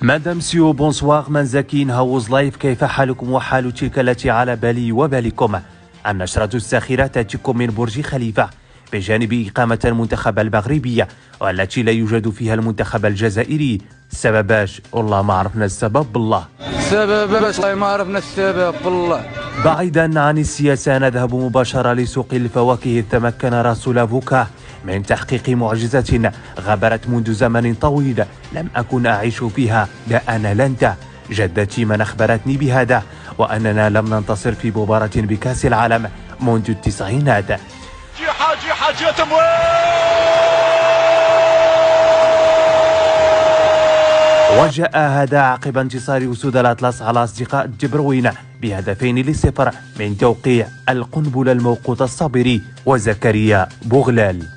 مدام سيو بونسوار منزكين هاوز لايف، كيف حالكم وحال تلك التي على بالي وبالكم؟ النشرة الساخرة تأتيكم من برج خليفة بجانب إقامة المنتخب المغربية والتي لا يوجد فيها المنتخب الجزائري. سبباش؟ والله ما عرفنا السبب بالله. سبباش؟ والله ما عرفنا السبب بالله. بعيدا عن السياسة نذهب مباشرة لسوق الفواكه. تمكن رسول افوكا من تحقيق معجزة غبرت منذ زمن طويل لم أكن أعيش فيها. لا أنا لا أنت، جدتي من أخبرتني بهذا، وأننا لم ننتصر في مباراة بكأس العالم منذ التسعينات. جهة تمويل. وجاء هذا عقب انتصار أسود الأطلس على أصدقاء دبروين ب2-0 من توقيع القنبلة الموقوت الصابري وزكريا بوغلال.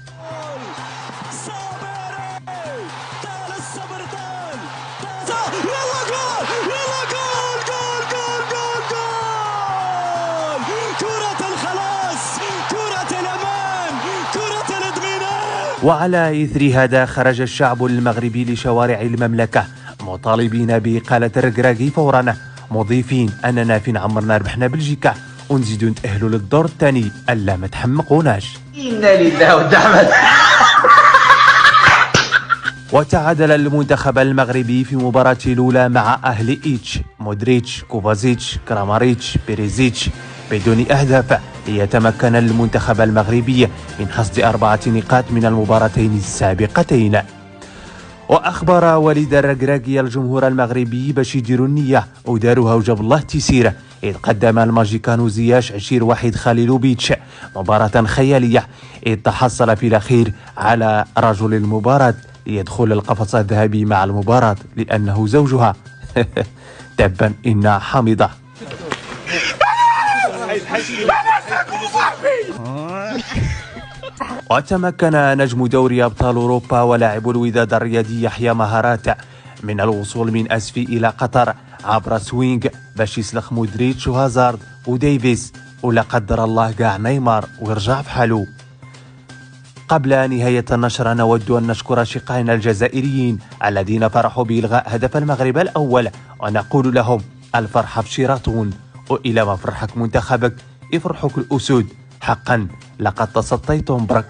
وعلى إثر هذا خرج الشعب المغربي لشوارع المملكة مطالبين بإقالة الركراكي فورا، مضيفين أننا فين عمرنا ربحنا بلجيكا ونزيدو نتأهلوا للدور الثاني ألا ما تحمقوناش. إنا لله ودعمت. وتعادل المنتخب المغربي في مباراة الأولى مع أهل إيتش مودريتش كوفازيتش كراماريتش بيريزيتش بدون أهداف ليتمكن المنتخب المغربي من حصد 4 نقاط من المباراتين السابقتين. وأخبر وليد الركراكي الجمهور المغربي باش يديروا النية وداروها وجاب الله تيسير، إذ قدم الماجيكانو زياش عشير وحيد خليلوبيتش مباراة خيالية، إذ تحصل في الأخير على رجل المباراة ليدخل القفص الذهبي مع المباراة لأنه زوجها. تبا إنها حامضة. وتمكن نجم دوري أبطال أوروبا ولاعب الوداد الرياضي يحيى مهارات من الوصول من أسفي إلى قطر عبر سوينغ باش يسلخ مودريتش وهازارد وديفيس ولا قدر الله كاع نيمار ويرجع في حاله. قبل نهاية النشر نود أن نشكر شقائنا الجزائريين الذين فرحوا بإلغاء هدف المغرب الأول، ونقول لهم الفرحة في شيراتون، وإلى ما فرحك منتخبك يفرحك الأسود. حقا لقد تسطيتم برك.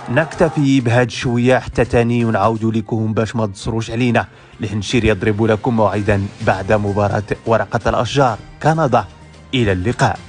نكتفي بهاد شوية حتى تاني ونعاود لكم باش ما تصروش علينا. الهنشير يضرب لكم موعدا بعد مباراة ورقة الأشجار كندا. إلى اللقاء.